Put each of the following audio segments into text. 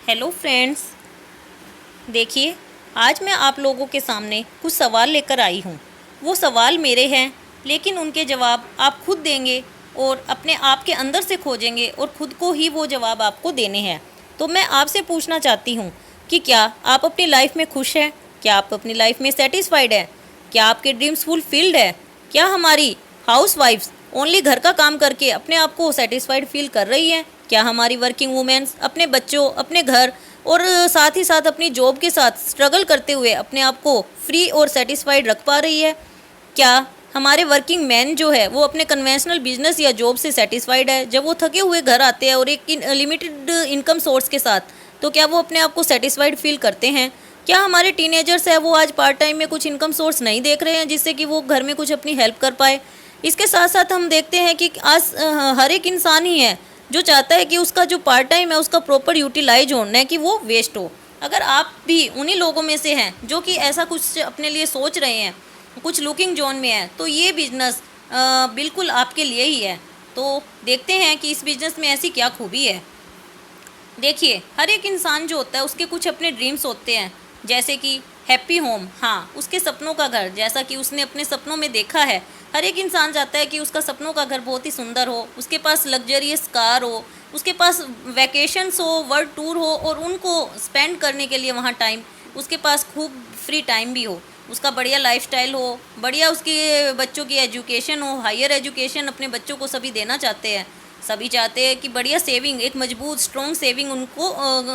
Hello friends, देखिए आज मैं आप लोगों के सामने कुछ सवाल लेकर आई हूँ। वो सवाल मेरे हैं, लेकिन उनके जवाब आप खुद देंगे और अपने आप के अंदर से खोजेंगे और ख़ुद को ही वो जवाब आपको देने हैं। तो मैं आपसे पूछना चाहती हूँ कि क्या आप अपनी लाइफ में खुश हैं? क्या आप अपनी लाइफ में सेटिस्फाइड हैं? क्या आपके ड्रीम्स फुलफिल्ड है? क्या हमारी हाउस वाइफ्स ओनली घर का काम करके अपने आप को सेटिस्फाइड फील कर रही हैं? क्या हमारी वर्किंग वुमेन्स अपने बच्चों, अपने घर और साथ ही साथ अपनी जॉब के साथ स्ट्रगल करते हुए अपने आप को फ्री और सेटिस्फाइड रख पा रही है? क्या हमारे वर्किंग मैन जो है वो अपने कन्वेंशनल बिजनेस या जॉब से सेटिस्फाइड है? जब वो थके हुए घर आते हैं और एक लिमिटेड इनकम सोर्स के साथ, तो क्या वो अपने आप को सेटिस्फाइड फील करते हैं? क्या हमारे टीनेजर्स है वो आज पार्ट टाइम में कुछ इनकम सोर्स नहीं देख रहे हैं जिससे कि वो घर में कुछ अपनी हेल्प कर पाए? इसके साथ साथ हम देखते हैं कि आज हर एक इंसान ही है जो चाहता है कि उसका जो पार्ट टाइम है उसका प्रॉपर यूटिलाइज हो, न कि वो वेस्ट हो। अगर आप भी उन्हीं लोगों में से हैं जो कि ऐसा कुछ अपने लिए सोच रहे हैं, कुछ लुकिंग जोन में है, तो ये बिजनेस बिल्कुल आपके लिए ही है। तो देखते हैं कि इस बिजनेस में ऐसी क्या खूबी है। देखिए, हर एक इंसान जो होता है उसके कुछ अपने ड्रीम्स होते हैं, जैसे कि हैप्पी होम, हाँ, उसके सपनों का घर, जैसा कि उसने अपने सपनों में देखा है। हर एक इंसान चाहता है कि उसका सपनों का घर बहुत ही सुंदर हो, उसके पास लग्जरियस कार हो, उसके पास वैकेशंस हो, वर्ल्ड टूर हो और उनको स्पेंड करने के लिए वहाँ टाइम, उसके पास खूब फ्री टाइम भी हो, उसका बढ़िया लाइफस्टाइल हो, बढ़िया उसके बच्चों की एजुकेशन हो, हायर एजुकेशन अपने बच्चों को सभी देना चाहते हैं। सभी चाहते हैं कि बढ़िया सेविंग, एक मजबूत स्ट्रॉन्ग सेविंग उनको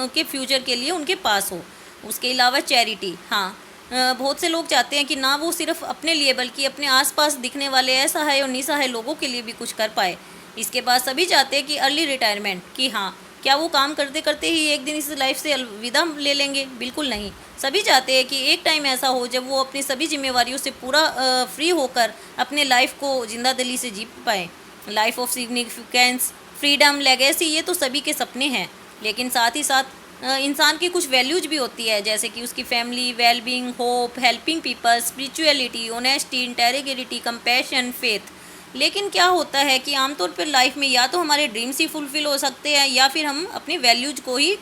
के फ्यूचर के लिए उनके पास हो। उसके अलावा चैरिटी, हाँ, बहुत से लोग चाहते हैं कि ना वो सिर्फ अपने लिए बल्कि अपने आसपास दिखने वाले असहाय और निसहाय लोगों के लिए भी कुछ कर पाए। इसके बाद सभी चाहते हैं कि अर्ली रिटायरमेंट, कि हाँ, क्या वो काम करते करते ही एक दिन इस लाइफ से अलविदा ले लेंगे? बिल्कुल नहीं। सभी चाहते हैं कि एक टाइम ऐसा हो जब वो अपनी सभी जिम्मेवारियों से पूरा फ्री होकर अपने लाइफ को जिंदा दिली से जी पाए। Life of significance, freedom, legacy, ये तो सभी के सपने हैं, लेकिन साथ ही साथ इंसान की कुछ वैल्यूज भी होती है, जैसे कि उसकी family, wellbeing, hope, helping people, spirituality, honesty, integrity, compassion, faith. लेकिन क्या होता है कि आमतौर पर लाइफ में या तो हमारे ड्रीम्स ही फुलफिल हो सकते हैं या फिर हम अपनी वैल्यूज को ही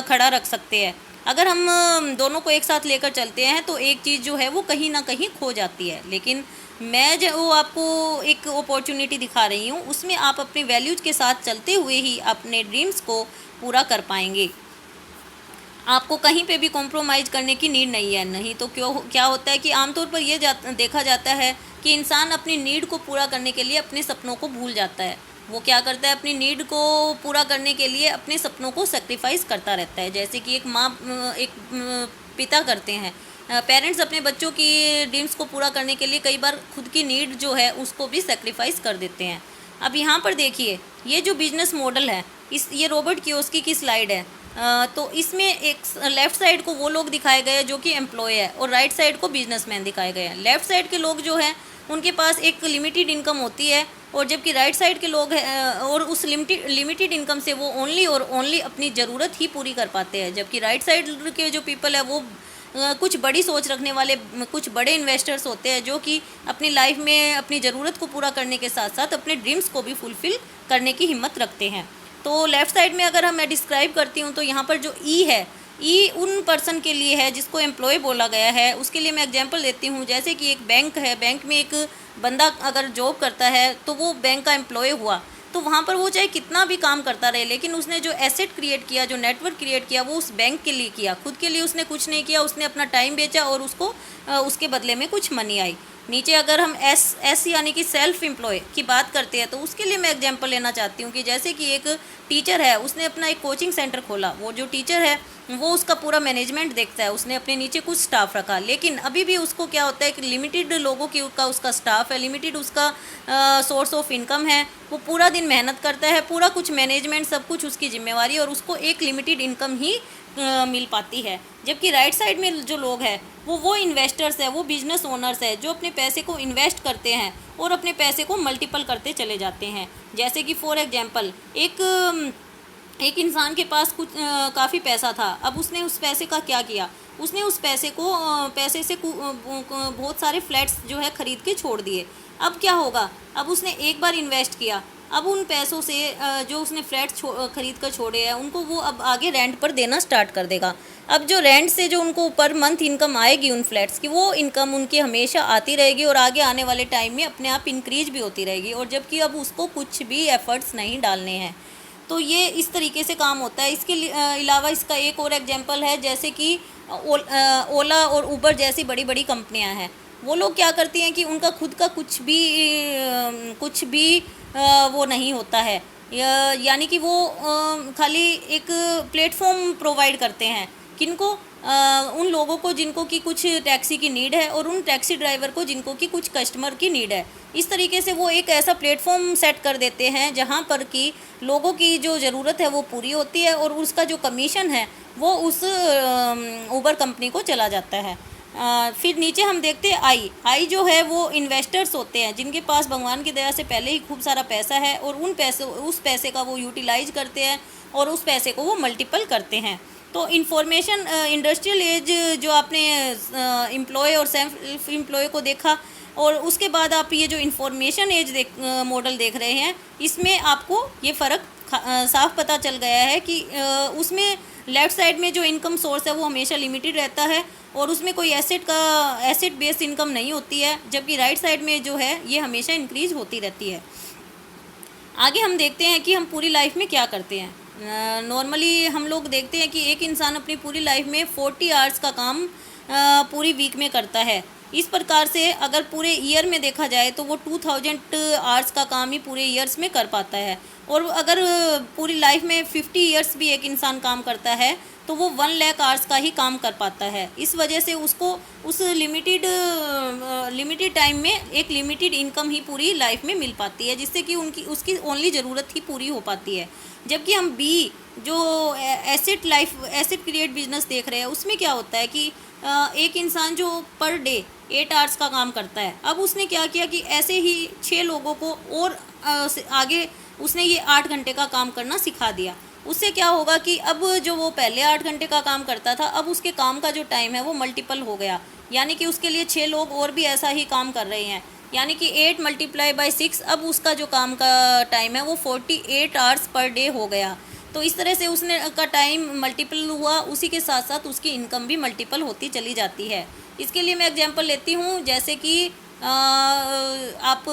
खड़ा रख सकते हैं। अगर हम दोनों को एक साथ लेकर चलते हैं तो एक चीज़ जो है वो कहीं ना कहीं खो जाती है। लेकिन मैं जो आपको एक अपॉर्चुनिटी दिखा रही हूँ उसमें आप अपनी वैल्यूज के साथ चलते हुए ही अपने ड्रीम्स को पूरा कर पाएंगे। आपको कहीं पे भी कॉम्प्रोमाइज़ करने की नीड नहीं है। नहीं तो क्यों, क्या होता है कि आमतौर पर ये देखा जाता है कि इंसान अपनी नीड को पूरा करने के लिए अपने सपनों को भूल जाता है। वो क्या करता है, अपनी नीड को पूरा करने के लिए अपने सपनों को सेक्रीफाइस करता रहता है, जैसे कि एक माँ, एक पिता करते हैं। पेरेंट्स अपने बच्चों की ड्रीम्स को पूरा करने के लिए कई बार खुद की नीड जो है उसको भी सेक्रीफाइस कर देते हैं। अब यहाँ पर देखिए, ये जो बिजनेस मॉडल है, ये रॉबर्ट कियोस्की की स्लाइड है। तो इसमें एक लेफ़्ट साइड को वो लोग दिखाए गए हैं जो कि एम्प्लॉय है और राइट साइड को बिजनेसमैन दिखाए गए हैं। लेफ़्ट साइड के लोग जो हैं उनके पास एक लिमिटेड इनकम होती है, और जबकि राइट साइड के लोग हैं और उस लिमिटेड इनकम से वो ओनली और ओनली अपनी ज़रूरत ही पूरी कर पाते हैं। जबकि राइट साइड के जो पीपल है वो कुछ बड़ी सोच रखने वाले, कुछ बड़े इन्वेस्टर्स होते हैं जो कि अपनी लाइफ में अपनी ज़रूरत को पूरा करने के साथ साथ अपने ड्रीम्स को भी फुलफ़िल करने की हिम्मत रखते हैं। तो लेफ़्ट साइड में अगर मैं डिस्क्राइब करती हूँ तो यहाँ पर जो ई है, ई उन पर्सन के लिए है जिसको एम्प्लॉय बोला गया है। उसके लिए मैं एग्जांपल देती हूँ, जैसे कि एक बैंक है, बैंक में एक बंदा अगर जॉब करता है तो वो बैंक का एम्प्लॉय हुआ, तो वहाँ पर वो चाहे कितना भी काम करता रहे, लेकिन उसने जो एसेट क्रिएट किया, जो नेटवर्क क्रिएट किया, वो उस बैंक के लिए किया, खुद के लिए उसने कुछ नहीं किया। उसने अपना टाइम बेचा और उसको उसके बदले में कुछ मनी आई। नीचे अगर हम एस यानी कि सेल्फ एम्प्लॉय की बात करते हैं तो उसके लिए मैं एग्जांपल लेना चाहती हूँ कि जैसे कि एक टीचर है, उसने अपना एक कोचिंग सेंटर खोला। वो जो टीचर है वो उसका पूरा मैनेजमेंट देखता है, उसने अपने नीचे कुछ स्टाफ रखा, लेकिन अभी भी उसको क्या होता है कि लिमिटेड लोगों की उसका स्टाफ है, लिमिटेड उसका सोर्स ऑफ इनकम है। वो पूरा दिन मेहनत करता है, पूरा कुछ मैनेजमेंट सब कुछ उसकी जिम्मेवारी, और उसको एक लिमिटेड इनकम ही मिल पाती है। जबकि राइट साइड में जो लोग हैं वो इन्वेस्टर्स है, वो बिजनेस ओनर्स है जो अपने पैसे को इन्वेस्ट करते हैं और अपने पैसे को मल्टीपल करते चले जाते हैं। जैसे कि फॉर एग्जांपल एक इंसान के पास कुछ काफ़ी पैसा था। अब उसने उस पैसे का क्या किया, उसने उस पैसे से बहुत सारे फ्लैट्स जो है ख़रीद के छोड़ दिए। अब क्या होगा, अब उसने एक बार इन्वेस्ट किया, अब उन पैसों से जो उसने फ्लैट खरीद कर छोड़े हैं उनको वो अब आगे रेंट पर देना स्टार्ट कर देगा। अब जो रेंट से जो उनको पर मंथ इनकम आएगी उन फ्लैट्स की, वो इनकम उनकी हमेशा आती रहेगी और आगे आने वाले टाइम में अपने आप इंक्रीज भी होती रहेगी, और जबकि अब उसको कुछ भी एफर्ट्स नहीं डालने हैं। तो ये इस तरीके से काम होता है। इसके अलावा इसका एक और एग्जांपल है, जैसे कि ओला और उबर जैसी बड़ी बड़ी कंपनियां हैं। वो लोग क्या करती हैं कि उनका खुद का कुछ भी वो नहीं होता है, यानी कि वो खाली एक प्लेटफॉर्म प्रोवाइड करते हैं। किनको? उन लोगों को जिनको कि कुछ टैक्सी की नीड है, और उन टैक्सी ड्राइवर को जिनको कि कुछ कस्टमर की नीड है। इस तरीके से वो एक ऐसा प्लेटफॉर्म सेट कर देते हैं जहाँ पर कि लोगों की जो ज़रूरत है वो पूरी होती है, और उसका जो कमीशन है वो उस उबर कंपनी को चला जाता है। फिर नीचे हम देखते हैं आई जो है वो इन्वेस्टर्स होते हैं, जिनके पास भगवान की दया से पहले ही खूब सारा पैसा है, और उस पैसे का वो यूटिलाइज करते हैं और उस पैसे को वो मल्टीपल करते हैं। तो इंफॉर्मेशन इंडस्ट्रियल एज जो आपने एम्प्लॉय और सेल्फ एम्प्लॉय को देखा, और उसके बाद आप ये जो इंफॉर्मेशन एज मॉडल देख रहे हैं, इसमें आपको ये फ़र्क साफ पता चल गया है कि उसमें लेफ़्ट साइड में जो इनकम सोर्स है वो हमेशा लिमिटेड रहता है, और उसमें कोई एसेट बेस्ड इनकम नहीं होती है, जबकि राइट साइड में जो है ये हमेशा इंक्रीज होती रहती है। आगे हम देखते हैं कि हम पूरी लाइफ में क्या करते हैं। नॉर्मली हम लोग देखते हैं कि एक इंसान अपनी पूरी लाइफ में 40 आवर्स का काम पूरी वीक में करता है। इस प्रकार से अगर पूरे ईयर में देखा जाए तो वो 2000 आवर्स का काम ही पूरे ईयर्स में कर पाता है, और अगर पूरी लाइफ में 50 ईयर्स भी एक इंसान काम करता है तो वो 1 लाख आवर्स का ही काम कर पाता है। इस वजह से उसको उस लिमिटेड टाइम में एक लिमिटेड इनकम ही पूरी लाइफ में मिल पाती है, जिससे कि उसकी ओनली ज़रूरत ही पूरी हो पाती है। जबकि हम बी जो एसेट क्रिएट बिजनेस देख रहे हैं, उसमें क्या होता है कि एक इंसान जो पर डे 8 आवर्स का काम करता है, अब उसने क्या किया कि ऐसे ही 6 लोगों को और आगे उसने ये 8 घंटे का काम करना सिखा दिया। उससे क्या होगा कि अब जो वो पहले 8 घंटे का काम करता था, अब उसके काम का जो टाइम है वो मल्टीपल हो गया, यानी कि उसके लिए 6 लोग और भी ऐसा ही काम कर रहे हैं, यानी कि 8 × 6, अब उसका जो काम का टाइम है वो 48 आवर्स पर डे हो गया। तो इस तरह से उसने का टाइम मल्टीपल हुआ, उसी के साथ साथ उसकी इनकम भी मल्टीपल होती चली जाती है। इसके लिए मैं एग्जांपल लेती हूँ, जैसे कि आप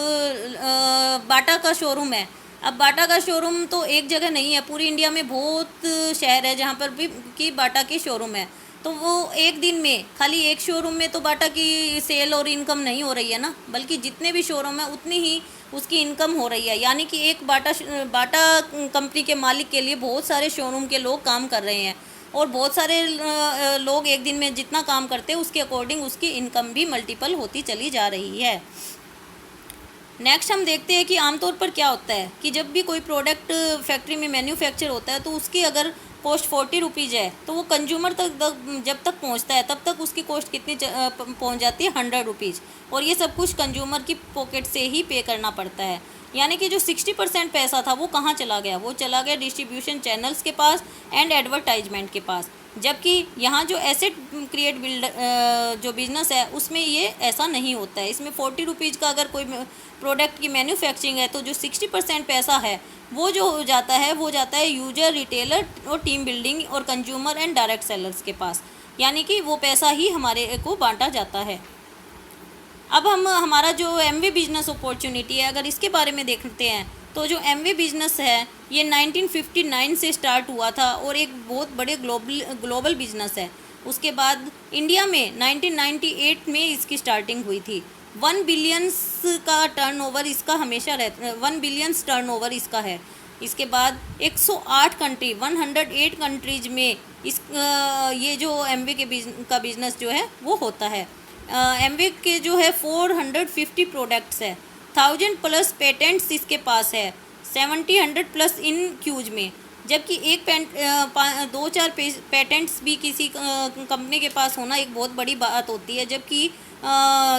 बाटा का शोरूम है। अब बाटा का शोरूम तो एक जगह नहीं है, पूरी इंडिया में बहुत शहर है जहाँ पर भी कि बाटा के शोरूम है। तो वो एक दिन में खाली एक शोरूम में तो बाटा की सेल और इनकम नहीं हो रही है ना, बल्कि जितने भी शोरूम है उतनी ही उसकी इनकम हो रही है। यानी कि एक बाटा कंपनी के मालिक के लिए बहुत सारे शोरूम के लोग काम कर रहे हैं, और बहुत सारे लोग एक दिन में जितना काम करते हैं उसके अकॉर्डिंग उसकी इनकम भी मल्टीपल होती चली जा रही है। नेक्स्ट हम देखते हैं कि आमतौर पर क्या होता है कि जब भी कोई प्रोडक्ट फैक्ट्री में मैन्युफैक्चर होता है तो उसकी अगर कॉस्ट 40 रुपीज़ है, तो वो कंज्यूमर तक जब तक पहुंचता है तब तक उसकी कॉस्ट कितनी पहुंच जाती है 100 रुपीज़, और ये सब कुछ कंज्यूमर की पॉकेट से ही पे करना पड़ता है। यानी कि जो 60% पैसा था वो कहाँ चला गया? वो चला गया डिस्ट्रीब्यूशन चैनल्स के पास एंड एडवर्टाइजमेंट के पास। जबकि यहाँ जो एसेट क्रिएट जो बिज़नेस है उसमें ये ऐसा नहीं होता है। इसमें 40 रुपीज़ का अगर कोई प्रोडक्ट की मैन्युफैक्चरिंग है तो जो 60% पैसा है वो जो हो जाता है वो जाता है यूजर, रिटेलर और टीम बिल्डिंग और कंज्यूमर एंड डायरेक्ट सेलर्स के पास, यानी कि वो पैसा ही हमारे को बांटा जाता है। अब हम हमारा जो एमवे बिजनेस अपॉर्चुनिटी है अगर इसके बारे में देखते हैं तो जो एमवे बिजनेस है ये 1959 से स्टार्ट हुआ था और एक बहुत बड़े ग्लोबल बिजनेस है। उसके बाद इंडिया में 1998 में इसकी स्टार्टिंग हुई थी। 1 बिलियंस का टर्नओवर इसका हमेशा 1 बिलियंस टर्नओवर इसका है। इसके बाद 108 कंट्री 108 कंट्रीज में ये जो एमवे का बिजनेस जो है वो होता है। एमवे के जो है 450 प्रोडक्ट्स है, 1000+ पेटेंट्स इसके पास है, 700+ इन क्यूज में। जबकि एक 2-4 पेटेंट्स भी किसी कंपनी के पास होना एक बहुत बड़ी बात होती है, जबकि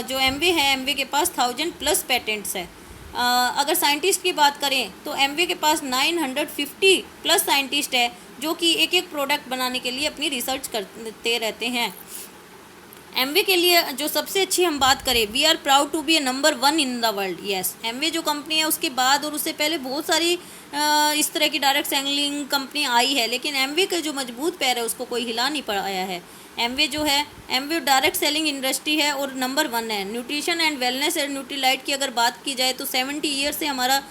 जो एमवे है एमवे के पास 1000+ पेटेंट्स है। अगर साइंटिस्ट की बात करें तो एमवे के पास 950+ साइंटिस्ट है जो कि एक एक प्रोडक्ट बनाने के लिए अपनी रिसर्च करते रहते हैं। एमवे के लिए जो सबसे अच्छी हम बात करें, we are proud to be a number 1 in the world. Yes, Amway जो कंपनी है उसके बाद और उससे पहले बहुत सारी इस तरह की डायरेक्ट सेलिंग कंपनी आई है, लेकिन एमवे का जो मजबूत पैर है उसको कोई हिला नहीं पाया है। एमवे जो है, एमवे डायरेक्ट सेलिंग इंडस्ट्री है और नंबर 1 है। Nutrition and wellness and Nutrilite की अगर बात की जाए तो 70 ईयर से हमारा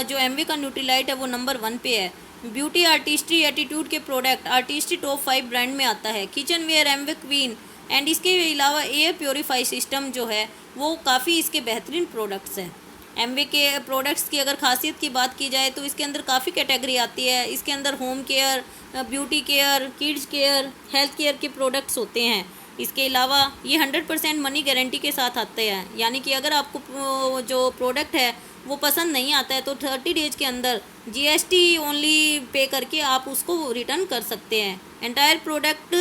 जो एमवे का न्यूट्रीलाइट है वो नंबर 1 पे है। ब्यूटी आर्टिस्ट्री एटीट्यूड के प्रोडक्ट आर्टिस्ट्री टॉप 5 ब्रांड में आता है। Kitchenware Amway Queen and इसके अलावा एयर प्योरीफाई सिस्टम जो है वो काफ़ी इसके बेहतरीन प्रोडक्ट्स हैं। एमवे के प्रोडक्ट्स की अगर खासियत की बात की जाए तो इसके अंदर काफ़ी कैटेगरी आती है। इसके अंदर home care, beauty care, kids care, health care के प्रोडक्ट्स होते हैं। इसके अलावा ये 100% मनी गारंटी के साथ आते हैं, यानी कि अगर आपको जो प्रोडक्ट है वो पसंद नहीं आता है तो 30 डेज के अंदर GST ओनली पे करके आप उसको रिटर्न कर सकते हैं। Entire product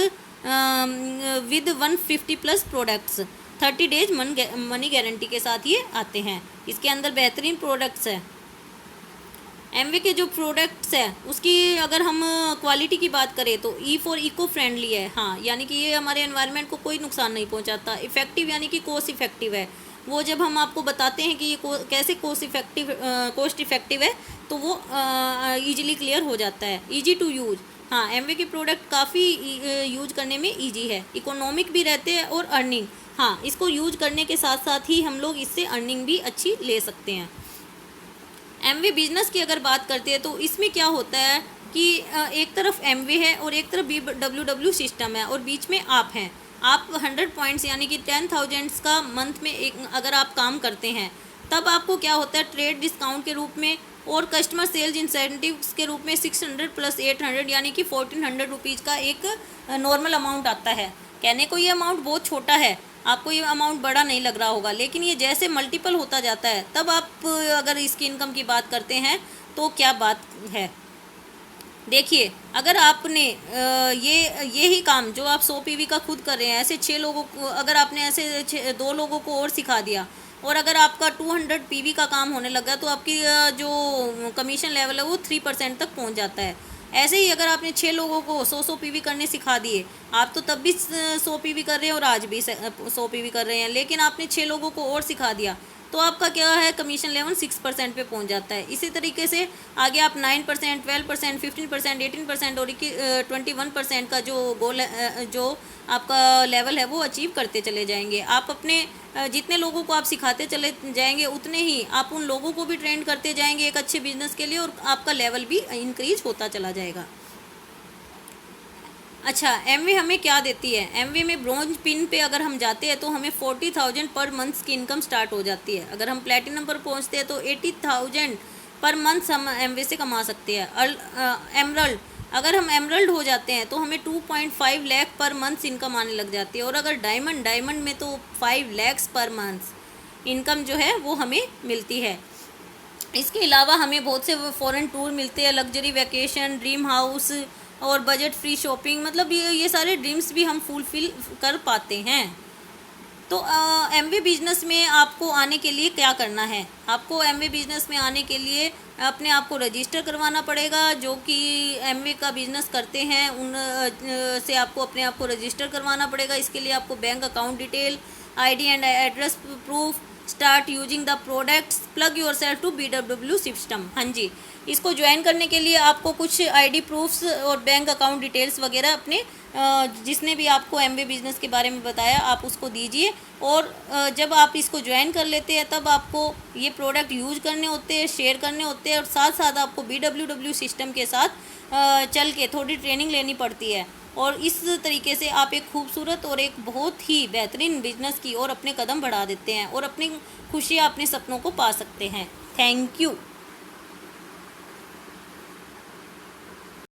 with 150 plus products 30 days money guarantee के साथ ये आते हैं। इसके अंदर बेहतरीन प्रोडक्ट्स है। एमवे के जो प्रोडक्ट्स है उसकी अगर हम क्वालिटी की बात करें तो ई फॉर इको फ्रेंडली है। हाँ, यानी कि ये हमारे एनवायरनमेंट को कोई नुकसान नहीं पहुंचाता। इफ़ेक्टिव यानी कि कॉस्ट इफ़ेक्टिव है। वो जब हम आपको बताते हैं कि ये कैसे कॉस्ट इफ़ेक्टिव है तो वो ईजिली क्लियर हो जाता है। ईजी टू यूज, हाँ, एमवे के प्रोडक्ट काफ़ी यूज करने में इजी है, इकोनॉमिक भी रहते हैं और अर्निंग, हाँ, इसको यूज करने के साथ साथ ही हम लोग इससे अर्निंग भी अच्छी ले सकते हैं। एमवे बिजनेस की अगर बात करते हैं तो इसमें क्या होता है कि एक तरफ एमवे है और एक तरफ BWW सिस्टम है और बीच में आप हैं। आप 100 पॉइंट्स यानी कि 10,000 का मंथ में एक अगर आप काम करते हैं तब आपको क्या होता है ट्रेड डिस्काउंट के रूप में और कस्टमर सेल्स इंसेंटिव्स के रूप में 600 प्लस 800 यानी कि 1400 रुपीज़ का एक नॉर्मल अमाउंट आता है। कहने को ये अमाउंट बहुत छोटा है, आपको ये अमाउंट बड़ा नहीं लग रहा होगा, लेकिन ये जैसे मल्टीपल होता जाता है तब आप अगर इसकी इनकम की बात करते हैं तो क्या बात है। देखिए, अगर आपने ये ही काम जो आप 100 PV का खुद कर रहे हैं, ऐसे 6 लोगों को अगर आपने ऐसे 2 लोगों को और सिखा दिया और अगर आपका 200 PV का काम होने लगा तो आपकी जो कमीशन लेवल है वो 3% तक पहुंच जाता है। ऐसे ही अगर आपने 6 लोगों को 100 PV करने सिखा दिए, आप तो तब भी 100 PV कर रहे हैं और आज भी 100 PV कर रहे हैं, लेकिन आपने 6 लोगों को और सिखा दिया तो आपका क्या है कमीशन लेवल 6% पे पहुंच जाता है। इसी तरीके से आगे आप 9%, 12%, 15%, 18% और 21% का जो गोल जो आपका लेवल है वो अचीव करते चले जाएंगे। आप अपने जितने लोगों को आप सिखाते चले जाएंगे उतने ही आप उन लोगों को भी ट्रेन करते जाएंगे एक अच्छे बिजनेस के लिए और आपका लेवल भी इंक्रीज होता चला जाएगा। अच्छा, एमवे हमें क्या देती है? एमवे में ब्रॉन्ज पिन पे अगर हम जाते हैं तो हमें 40,000 पर मंथ की इनकम स्टार्ट हो जाती है। अगर हम प्लेटिनम पर पहुंचते हैं तो 80,000 पर मंथ हम एमवे से कमा सकते हैं। एमरल्ड, अगर हम एमरल्ड हो जाते हैं तो हमें 2.5 लाख पर मंथ इनकम आने लग जाती है। और अगर डायमंड में तो 5 लाख पर मंथ इनकम जो है वो हमें मिलती है। इसके अलावा हमें बहुत से फॉरेन टूर मिलते हैं, लग्जरी वैकेशन, ड्रीम हाउस और बजट फ्री शॉपिंग, मतलब ये सारे ड्रीम्स भी हम फुलफिल कर पाते हैं। तो एमवे बिजनेस में आपको आने के लिए क्या करना है? आपको एमवे बिजनेस में आने के लिए अपने आप को रजिस्टर करवाना पड़ेगा। जो कि एमवे का बिजनेस करते हैं उन से आपको अपने आप को रजिस्टर करवाना पड़ेगा। इसके लिए आपको bank account detail, ID and address proof, start using the products, plug your self to BWW system. हाँ जी, इसको ज्वाइन करने के लिए आपको कुछ ID प्रूफ्स और बैंक अकाउंट डिटेल्स वगैरह अपने जिसने भी आपको एमवे बिजनेस के बारे में बताया आप उसको दीजिए। और जब आप इसको ज्वाइन कर लेते हैं तब आपको ये प्रोडक्ट यूज करने होते हैं, शेयर करने होते हैं और साथ साथ आपको BWW सिस्टम के साथ चल के थोड़ी ट्रेनिंग लेनी पड़ती है। और इस तरीके से आप एक खूबसूरत और एक बहुत ही बेहतरीन बिजनेस की ओर अपने कदम बढ़ा देते हैं और अपनी खुशियाँ अपने सपनों को पा सकते हैं। Thank you.